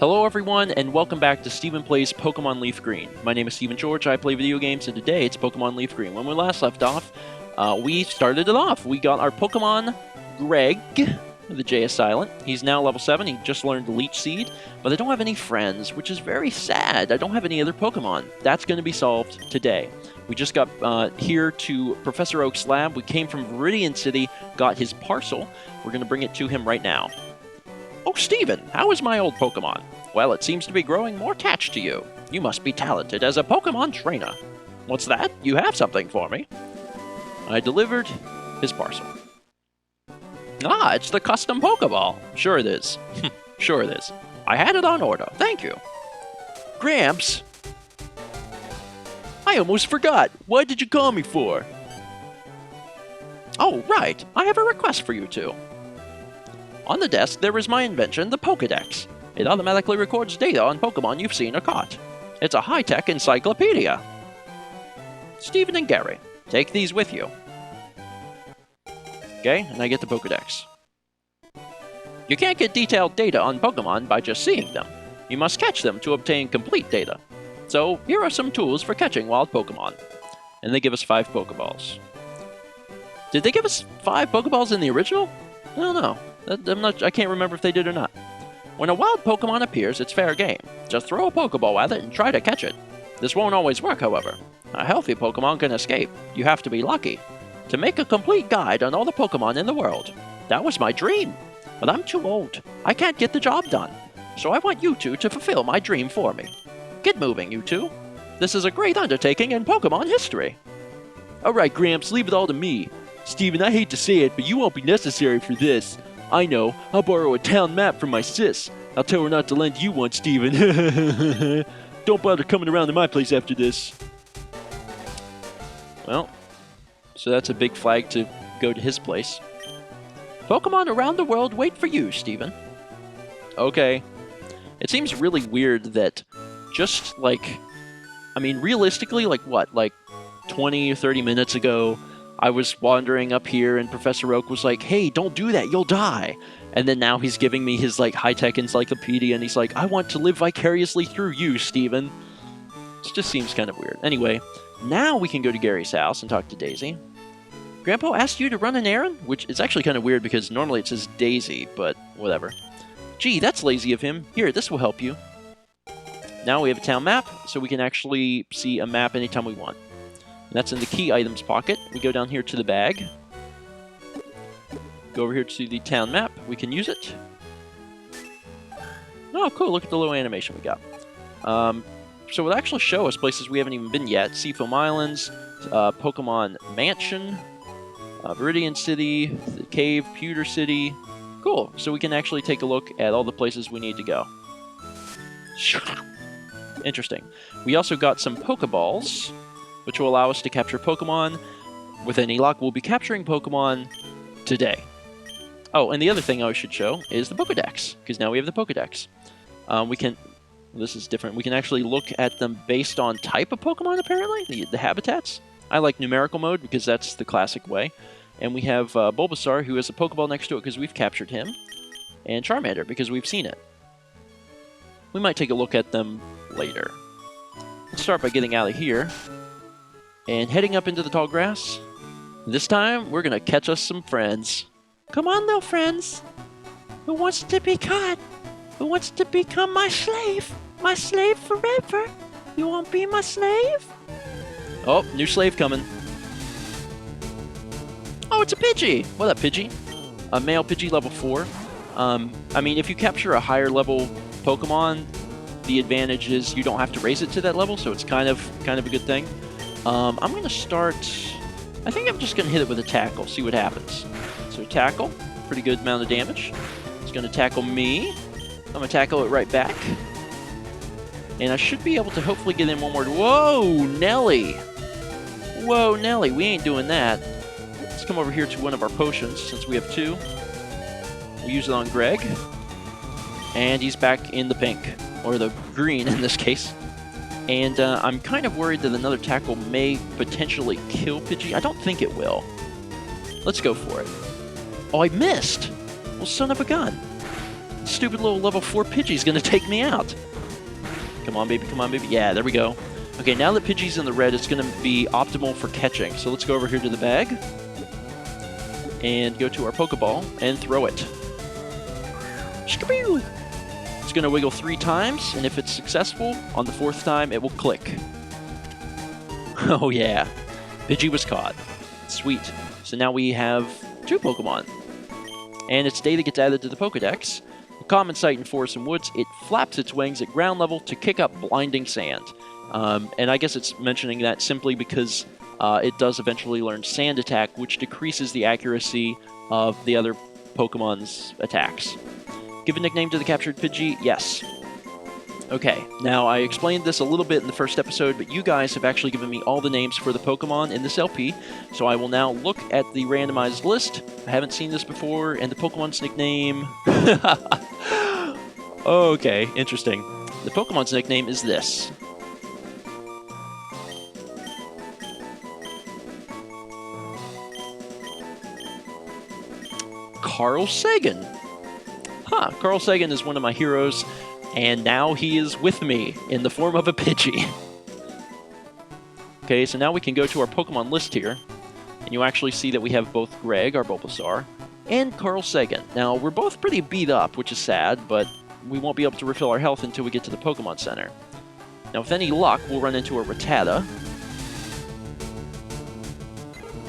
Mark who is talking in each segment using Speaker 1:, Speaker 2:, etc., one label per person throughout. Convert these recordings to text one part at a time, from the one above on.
Speaker 1: Hello everyone, and welcome back to StephenPlays Pokemon LeafGreen. My name is Stephen George, I play video games, and today it's Pokemon LeafGreen. When we last left off, we started it off. We got our Pokemon Gregj, the J is silent. He's now level 7, he just learned Leech Seed, but I don't have any friends, which is very sad. I don't have any other Pokemon. That's going to be solved today. We just got here to Professor Oak's lab. We came from Viridian City, got his parcel. We're going to bring it to him right now. Oh, Stephen, how is my old Pokemon? Well, it seems to be growing more attached to you. You must be talented as a Pokemon trainer. What's that? You have something for me. I delivered his parcel. Ah, it's the custom Pokeball. Sure it is. Sure it is. I had it on order. Thank you. Gramps? I almost forgot. What did you call me for? Oh, right. I have a request for you two. On the desk, there is my invention, the Pokedex. It automatically records data on Pokemon you've seen or caught. It's a high-tech encyclopedia. Stephen and Gary, take these with you. Okay, and I get the Pokedex. You can't get detailed data on Pokemon by just seeing them. You must catch them to obtain complete data. So, here are some tools for catching wild Pokemon. And they give us 5 Pokeballs. Did they give us 5 Pokeballs in the original? I don't know. I can't remember if they did or not. When a wild Pokemon appears, it's fair game. Just throw a Pokeball at it and try to catch it. This won't always work, however. A healthy Pokemon can escape. You have to be lucky. To make a complete guide on all the Pokemon in the world. That was my dream. But I'm too old. I can't get the job done. So I want you two to fulfill my dream for me. Get moving, you two. This is a great undertaking in Pokemon history. Alright, Gramps, leave it all to me. Steven, I hate to say it, but you won't be necessary for this. I know. I'll borrow a town map from my sis. I'll tell her not to lend you one, Steven. Don't bother coming around to my place after this. Well, so that's a big flag to go to his place. Pokemon around the world wait for you, Steven. Okay. It seems really weird that just like... I mean, realistically, like what? Like 20 or 30 minutes ago... I was wandering up here and Professor Oak was like, hey, don't do that, you'll die. And then now he's giving me his like high-tech encyclopedia and he's like, I want to live vicariously through you, Steven. It just seems kind of weird. Anyway, now we can go to Gary's house and talk to Daisy. Grandpa asked you to run an errand? Which is actually kind of weird because normally it says Daisy, but whatever. Gee, that's lazy of him. Here, this will help you. Now we have a town map, so we can actually see a map anytime we want. And that's in the key items pocket. We go down here to the bag. Go over here to the town map. We can use it. Oh, cool. Look at the little animation we got. So it'll actually show us places we haven't even been yet. Seafoam Islands, Pokemon Mansion, Viridian City, the Cave, Pewter City. Cool. So we can actually take a look at all the places we need to go. Interesting. We also got some Pokeballs, which will allow us to capture Pokemon. With any luck, we'll be capturing Pokemon today. Oh, and the other thing I should show is the Pokedex, because now we have the Pokedex. We can... This is different. We can actually look at them based on type of Pokemon, apparently, the habitats. I like numerical mode, because that's the classic way. And we have Bulbasaur, who has a Pokeball next to it, because we've captured him. And Charmander, because we've seen it. We might take a look at them later. Let's start by getting out of here. And heading up into the tall grass. This time, we're gonna catch us some friends. Come on, little friends. Who wants to be caught? Who wants to become my slave? My slave forever. You won't be my slave? Oh, new slave coming. Oh, it's a Pidgey. What up, Pidgey? A male Pidgey level 4. I mean, if you capture a higher level Pokemon, the advantage is you don't have to raise it to that level, so it's kind of a good thing. I'm going to start... I think I'm just going to hit it with a tackle, see what happens. So tackle, pretty good amount of damage. It's going to tackle me. I'm going to tackle it right back. And I should be able to hopefully get in one more... Whoa, Nelly! Whoa, Nelly, we ain't doing that. Let's come over here to one of our potions, since we have 2. We'll use it on Gregj. And he's back in the pink. Or the green, in this case. And I'm kind of worried that another tackle may potentially kill Pidgey. I don't think it will. Let's go for it. Oh, I missed! Well, son of a gun. stupid little level 4 Pidgey's gonna take me out. Come on, baby, come on, baby. Yeah, there we go. Okay, now that Pidgey's in the red, it's gonna be optimal for catching. So let's go over here to the bag and go to our Pokeball and throw it. Shkaboo! It's gonna wiggle 3 times, and if it's successful, on the 4th time, it will click. Oh yeah, Pidgey was caught. Sweet. So now we have 2 Pokemon. And its data gets added to the Pokedex. A common sight in forests and woods, it flaps its wings at ground level to kick up blinding sand. And I guess it's mentioning that simply because it does eventually learn Sand Attack, which decreases the accuracy of the other Pokemon's attacks. Give a nickname to the captured Pidgey? Yes. Okay, now I explained this a little bit in the first episode, but you guys have actually given me all the names for the Pokemon in this LP, so I will now look at the randomized list. I haven't seen this before, and the Pokemon's nickname... Okay, interesting. The Pokemon's nickname is this. Carl Sagan. Huh, Carl Sagan is one of my heroes, and now he is with me in the form of a Pidgey. Okay, so now we can go to our Pokemon list here, and you actually see that we have both Gregj, our Bulbasaur, and Carl Sagan. Now, we're both pretty beat up, which is sad, but we won't be able to refill our health until we get to the Pokemon Center. Now, with any luck, we'll run into a Rattata.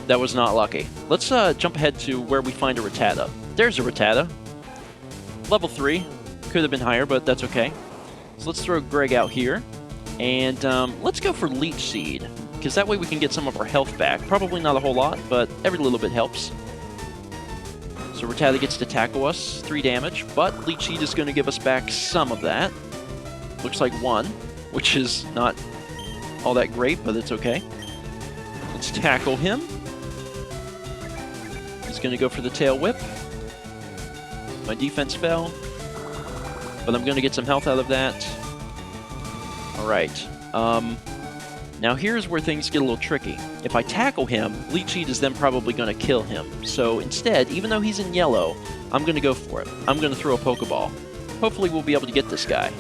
Speaker 1: That was not lucky. Let's jump ahead to where we find a Rattata. There's a Rattata. Level 3. Could have been higher, but that's okay. So let's throw Gregj out here. And let's go for Leech Seed, because that way we can get some of our health back. Probably not a whole lot, but every little bit helps. So Rattata gets to tackle us, 3 damage, but Leech Seed is going to give us back some of that. Looks like 1, which is not all that great, but it's okay. Let's tackle him. He's going to go for the Tail Whip. My defense fell, but I'm going to get some health out of that. Alright. Now here's where things get a little tricky. If I tackle him, Leech Seed is then probably going to kill him. So instead, even though he's in yellow, I'm going to go for it. I'm going to throw a Pokeball. Hopefully we'll be able to get this guy.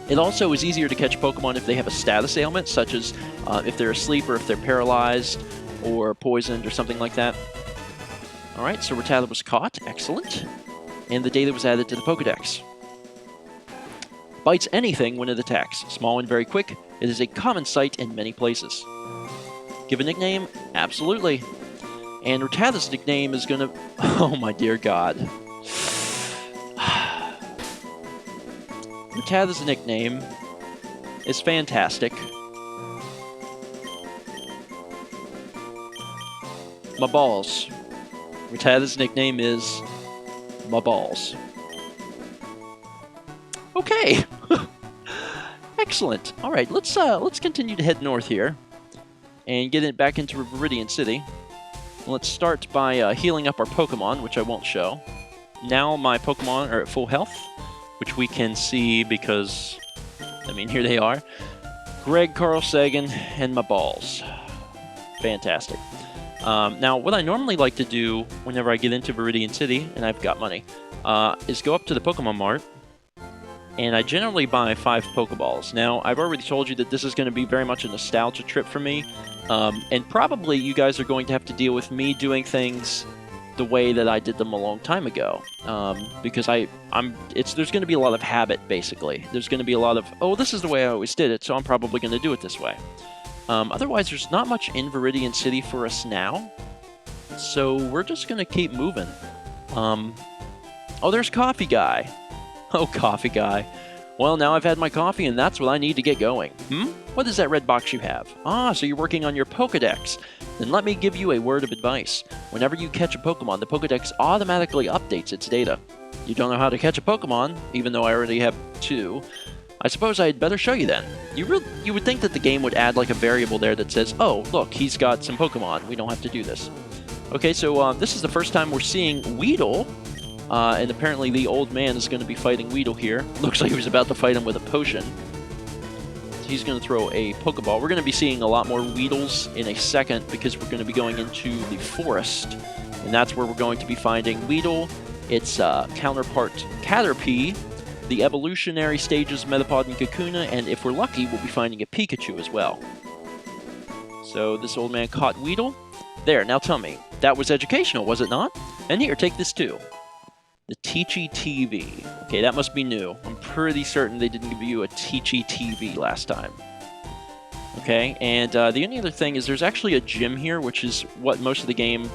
Speaker 1: It also is easier to catch Pokemon if they have a status ailment, such as if they're asleep or if they're paralyzed or poisoned or something like that. Alright, so Rattata was caught. Excellent. And the data was added to the Pokedex. Bites anything when it attacks. Small and very quick, it is a common sight in many places. Give a nickname? Absolutely. And Rattata's nickname is gonna... Oh my dear God. Rattata's nickname is fantastic. My balls. Rattata's nickname is... my balls. Okay. Excellent. All right, let's continue to head north here and get it back into Viridian City. Let's start by healing up our Pokemon, which I won't show. Now my Pokemon are at full health, which we can see because, I mean, here they are. Gregj, Carl Sagan, and my balls. Fantastic. Now, what I normally like to do whenever I get into Viridian City, and I've got money, is go up to the Pokemon Mart, and I generally buy 5 Pokeballs. Now, I've already told you that this is going to be very much a nostalgia trip for me, and probably you guys are going to have to deal with me doing things the way that I did them a long time ago, because there's going to be a lot of habit, basically. There's going to be a lot of, oh, this is the way I always did it, so I'm probably going to do it this way. Otherwise, there's not much in Viridian City for us now, so we're just going to keep moving. Oh, there's Coffee Guy. Oh, Coffee Guy. Well, now I've had my coffee, and that's what I need to get going. What is that red box you have? Ah, so you're working on your Pokedex. Then let me give you a word of advice. Whenever you catch a Pokemon, the Pokedex automatically updates its data. You don't know how to catch a Pokemon, even though I already have 2. I suppose I'd better show you then. You would think that the game would add like a variable there that says, oh, look, he's got some Pokemon. We don't have to do this. Okay, so this is the first time we're seeing Wheedle. And apparently the old man is going to be fighting Wheedle here. Looks like he was about to fight him with a potion. So he's going to throw a Pokeball. We're going to be seeing a lot more Wheedles in a second because we're going to be going into the forest. And that's where we're going to be finding Wheedle its counterpart Caterpie, the evolutionary stages Metapod and Kakuna, and if we're lucky, we'll be finding a Pikachu as well. So this old man caught Wheedle. There, now tell me, that was educational, was it not? And here, take this too. The Teachy TV. Okay, that must be new. I'm pretty certain they didn't give you a Teachy TV last time. Okay, and the only other thing is there's actually a gym here, which is what most of the game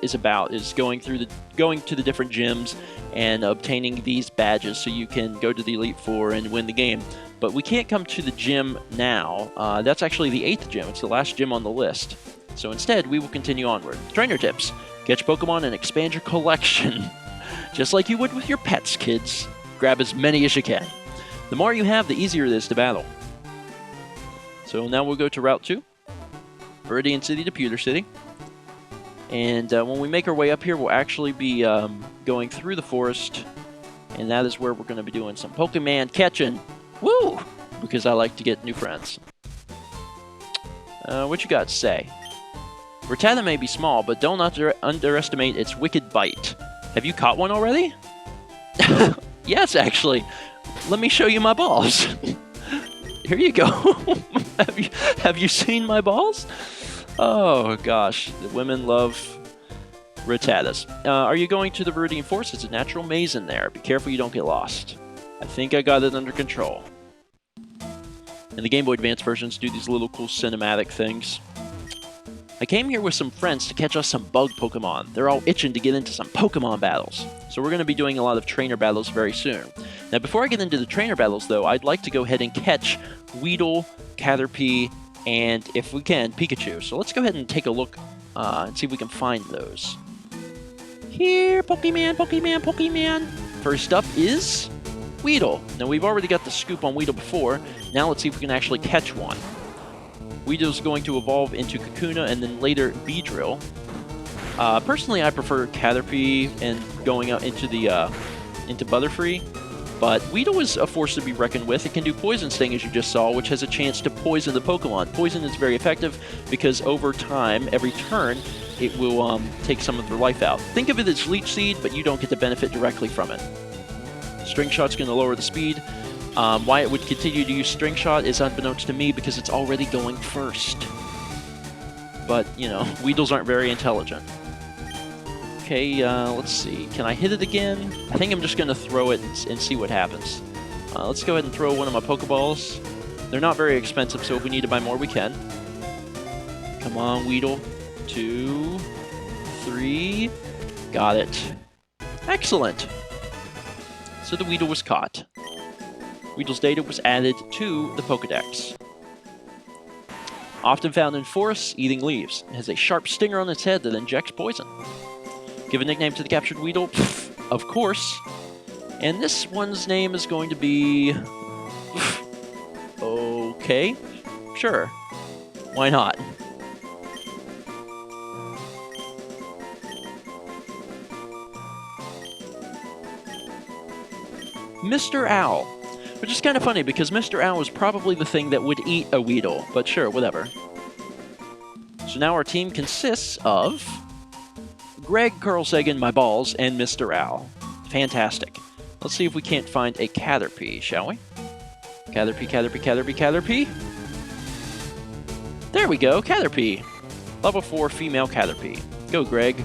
Speaker 1: is about, is going to the different gyms and obtaining these badges so you can go to the Elite Four and win the game. But we can't come to the gym now. That's actually the 8th gym. It's the last gym on the list. So instead, we will continue onward. Trainer tips. Catch Pokemon and expand your collection. Just like you would with your pets, kids. Grab as many as you can. The more you have, the easier it is to battle. So now we'll go to Route 2. Viridian City to Pewter City. And when we make our way up here, we'll actually be going through the forest. And that is where we're going to be doing some Pokemon catching. Woo! Because I like to get new friends. What you got to say? Rattata may be small, but don't underestimate its wicked bite. Have you caught one already? Yes, actually. Let me show you my balls. Here you go. Have you seen my balls? Oh, gosh. The women love Rattatas. Are you going to the Viridian Forest? It's a natural maze in there. Be careful you don't get lost. I think I got it under control. And the Game Boy Advance versions do these little cool cinematic things. I came here with some friends to catch us some bug Pokemon. They're all itching to get into some Pokemon battles. So we're going to be doing a lot of trainer battles very soon. Now before I get into the trainer battles though, I'd like to go ahead and catch Wheedle, Caterpie, and if we can, Pikachu. So let's go ahead and take a look and see if we can find those. Here, Pokemon, Pokemon, Pokemon. First up is Wheedle. Now we've already got the scoop on Wheedle before. Now let's see if we can actually catch one. Wheedle's going to evolve into Kakuna and then later Beedrill. Personally, I prefer Caterpie and going out into the into Butterfree, but Wheedle is a force to be reckoned with. It can do Poison Sting, as you just saw, which has a chance to poison the Pokemon. Poison is very effective because over time, every turn, it will take some of their life out. Think of it as Leech Seed, but you don't get the benefit directly from it. String Shot's going to lower the speed. Why it would continue to use String Shot is unbeknownst to me because it's already going first. But, you know, Weedles aren't very intelligent. Okay, let's see. Can I hit it again? I think I'm just going to throw it and see what happens. Let's go ahead and throw one of my Pokeballs. They're not very expensive, so if we need to buy more, we can. Come on, Wheedle. 2, 3. Got it. Excellent. So the Wheedle was caught. Wheedle's data was added to the Pokedex. Often found in forests, eating leaves. It has a sharp stinger on its head that injects poison. Give a nickname to the captured Wheedle? Pfft, of course. And this one's name is going to be... okay. Sure. Why not? Mr. Owl. Which is kind of funny, because Mr. Owl was probably the thing that would eat a Wheedle, but sure, whatever. So now our team consists of Gregj, Carlsagan, my balls, and Mr. Owl. Fantastic. Let's see if we can't find a Caterpie, shall we? Caterpie, Caterpie, Caterpie, Caterpie. There we go, Caterpie. Level 4 female Caterpie. Go, Gregj.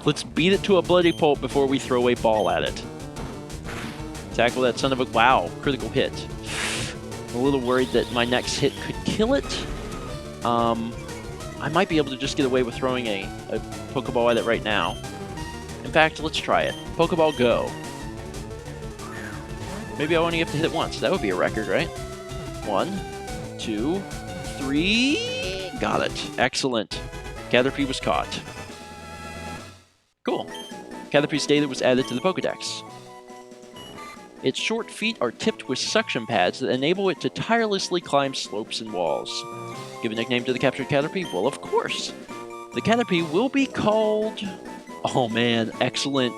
Speaker 1: Let's beat it to a bloody pulp before we throw a ball at it. Tackle that son of a... Wow, critical hit. I'm a little worried that my next hit could kill it. I might be able to just get away with throwing a Pokeball at it right now. In fact, let's try it. Pokeball, go. Maybe I only have to hit it once. That would be a record, right? 1, 2, 3... Got it. Excellent. Caterpie was caught. Cool. Caterpie's data was added to the Pokedex. Its short feet are tipped with suction pads that enable it to tirelessly climb slopes and walls. Give a nickname to the captured Caterpie? Well, of course. The Caterpie will be called... Oh man, excellent.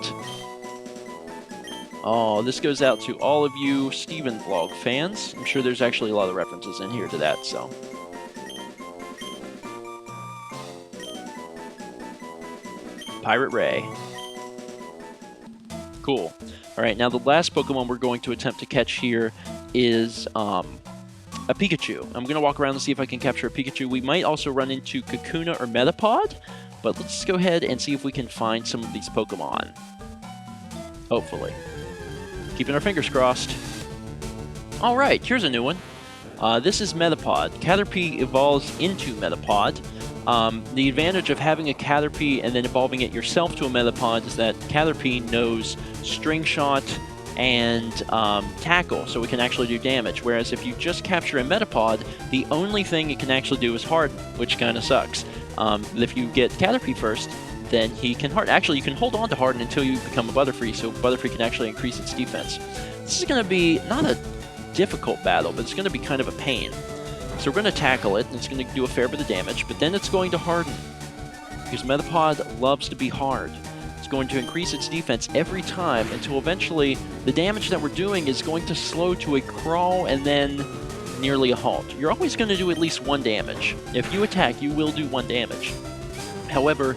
Speaker 1: Oh, this goes out to all of you StephenVlog fans. I'm sure there's actually a lot of references in here to that, so... Pirate Ray. Cool. Alright, now the last Pokemon we're going to attempt to catch here is a Pikachu. I'm going to walk around and see if I can capture a Pikachu. We might also run into Kakuna or Metapod, but let's go ahead and see if we can find some of these Pokemon. Hopefully. Keeping our fingers crossed. Alright, here's a new one. This is Metapod. Caterpie evolves into Metapod. The advantage of having a Caterpie and then evolving it yourself to a Metapod is that Caterpie knows String Shot and Tackle, so it can actually do damage. Whereas if you just capture a Metapod, the only thing it can actually do is Harden, which kind of sucks. If you get Caterpie first, then he can Harden. Actually, you can hold on to Harden until you become a Butterfree, so Butterfree can actually increase its defense. This is going to be not a difficult battle, but it's going to be kind of a pain. So we're going to tackle it, and it's going to do a fair bit of damage, but then it's going to harden. Because Metapod loves to be hard. It's going to increase its defense every time until eventually the damage that we're doing is going to slow to a crawl and then nearly a halt. You're always going to do at least 1 damage. If you attack, you will do 1 damage. However,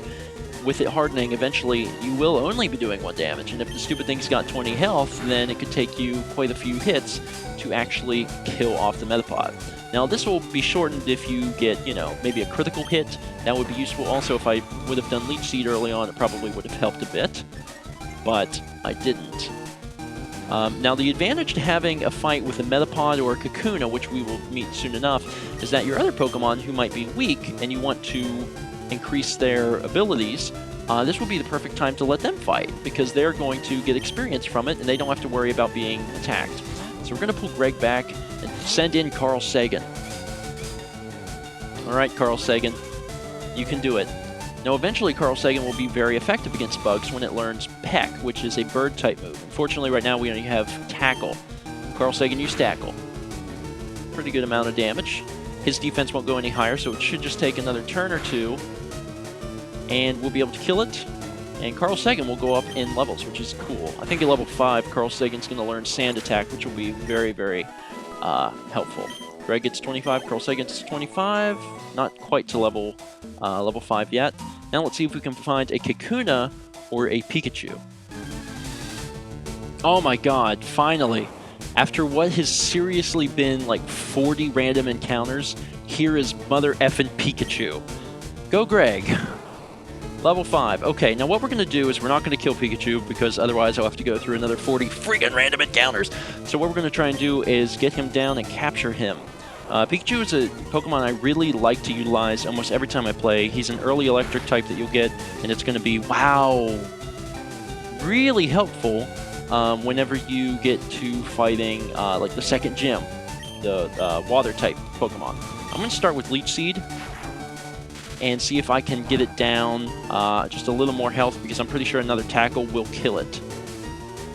Speaker 1: with it hardening, eventually you will only be doing 1 damage, and if the stupid thing's got 20 health, then it could take you quite a few hits to actually kill off the Metapod. Now, this will be shortened if you get, you know, maybe a critical hit. That would be useful. Also, if I would have done Leech Seed early on, it probably would have helped a bit, but I didn't. Now, the advantage to having a fight with a Metapod or a Kakuna, which we will meet soon enough, is that your other Pokemon who might be weak and you want to increase their abilities, this will be the perfect time to let them fight, because they're going to get experience from it and they don't have to worry about being attacked. So we're going to pull Gregj back and send in Carl Sagan. Alright, Carl Sagan, you can do it. Now eventually Carl Sagan will be very effective against bugs when it learns Peck, which is a bird-type move. Unfortunately right now we only have Tackle. Carl Sagan used Tackle. Pretty good amount of damage. His defense won't go any higher, so it should just take another turn or two, and we'll be able to kill it. And Carl Sagan will go up in levels, which is cool. I think at level 5, Carl Sagan's going to learn Sand Attack, which will be very, very helpful. Gregj gets 25, Carl Sagan gets 25. Not quite to level 5 yet. Now let's see if we can find a Kakuna or a Pikachu. Oh my god, finally! After what has seriously been like 40 random encounters, here is mother effing Pikachu. Go Gregj! Level 5. Okay, now what we're going to do is we're not going to kill Pikachu, because otherwise I'll have to go through another 40 freaking random encounters. So what we're going to try and do is get him down and capture him. Pikachu is a Pokemon I really like to utilize almost every time I play. He's an early electric type that you'll get, and it's going to be, wow, really helpful whenever you get to fighting like the second gym, the water type Pokemon. I'm going to start with Leech Seed and see if I can get it down just a little more health, because I'm pretty sure another Tackle will kill it.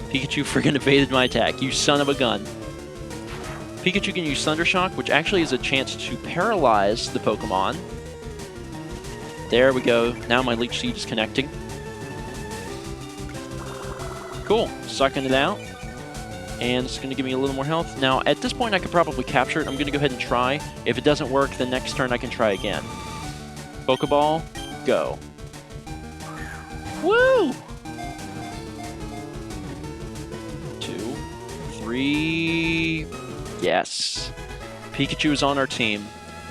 Speaker 1: Pikachu friggin' evaded my attack, you son of a gun. Pikachu can use Thunder Shock, which actually is a chance to paralyze the Pokemon. There we go. Now my Leech Seed is connecting. Cool. Sucking it out. And it's going to give me a little more health. Now, at this point, I could probably capture it. I'm going to go ahead and try. If it doesn't work, the next turn I can try again. Pokeball, go. Woo! 2, 3... Yes. Pikachu is on our team.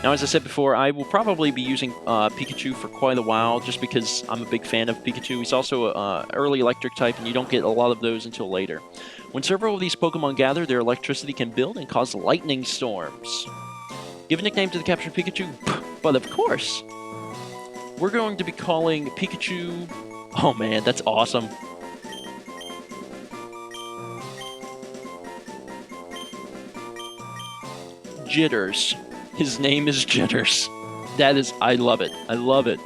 Speaker 1: Now, as I said before, I will probably be using Pikachu for quite a while, just because I'm a big fan of Pikachu. He's also an early electric type, and you don't get a lot of those until later. When several of these Pokemon gather, their electricity can build and cause lightning storms. Give a nickname to the captured Pikachu? But of course! We're going to be calling Pikachu... Oh man, that's awesome. Jitters. His name is Jitters. That is... I love it. I love it.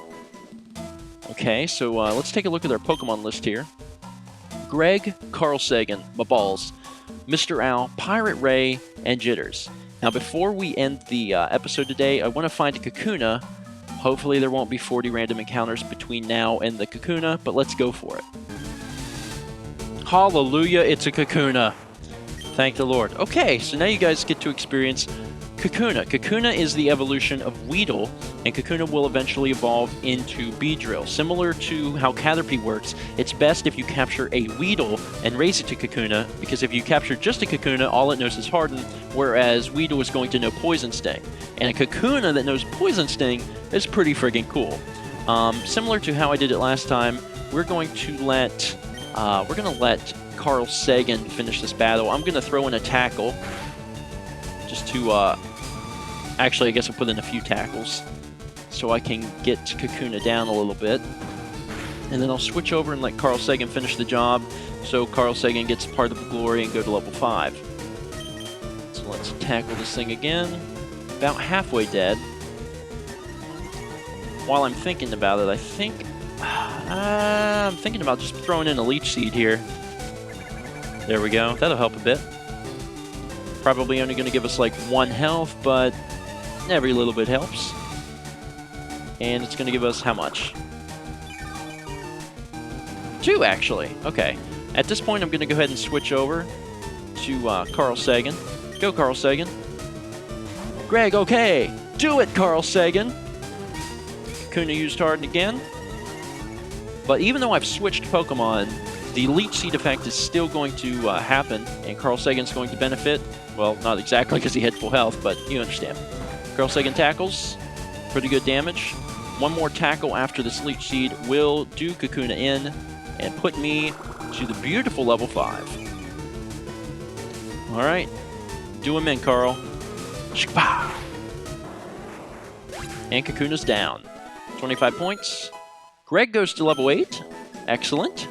Speaker 1: Okay, so let's take a look at our Pokemon list here. Gregj, Carl Sagan, my balls, Mr. Owl, Pirate Ray, and Jitters. Now, before we end the episode today, I want to find a Kakuna. Hopefully there won't be 40 random encounters between now and the Kakuna, but let's go for it. Hallelujah, it's a Kakuna. Thank the Lord. Okay, so now you guys get to experience Kakuna. Kakuna is the evolution of Wheedle, and Kakuna will eventually evolve into Beedrill. Similar to how Caterpie works, it's best if you capture a Wheedle and raise it to Kakuna, because if you capture just a Kakuna, all it knows is Harden, whereas Wheedle is going to know Poison Sting. And a Kakuna that knows Poison Sting is pretty friggin' cool. Similar to how I did it last time, we're going to let Carl Sagan finish this battle. I'm going to throw in a tackle, just to, actually, I guess I'll put in a few tackles, so I can get Kakuna down a little bit. And then I'll switch over and let Carl Sagan finish the job, so Carl Sagan gets part of the glory and go to level 5. So let's tackle this thing again. About halfway dead. While I'm thinking about it, I think I'm thinking about just throwing in a Leech Seed here. There we go. That'll help a bit. Probably only going to give us like 1 health, but every little bit helps. And it's going to give us how much? 2, actually. Okay. At this point, I'm going to go ahead and switch over to Carl Sagan. Go, Carl Sagan. Gregj, okay. Do it, Carl Sagan. Kakuna used Harden again. But even though I've switched Pokemon, the Leech Seed effect is still going to happen, and Carl Sagan's going to benefit. Well, not exactly because he had full health, but you understand. Carl Sagan tackles. Pretty good damage. 1 more tackle after this Leech Seed will do Kakuna in and put me to the beautiful level 5. Alright. Do him in, Carl. And Kakuna's down. 25 points. Gregj goes to level 8. Excellent.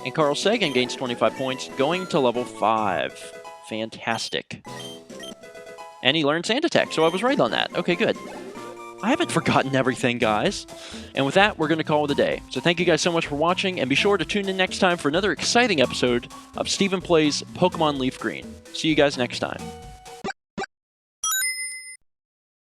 Speaker 1: And Carl Sagan gains 25 points, going to level 5. Fantastic. And he learned Sand Attack, so I was right on that. Okay, good. I haven't forgotten everything, guys. And with that, we're going to call it a day. So thank you guys so much for watching, and be sure to tune in next time for another exciting episode of StephenPlays Pokemon Leaf Green. See you guys next time.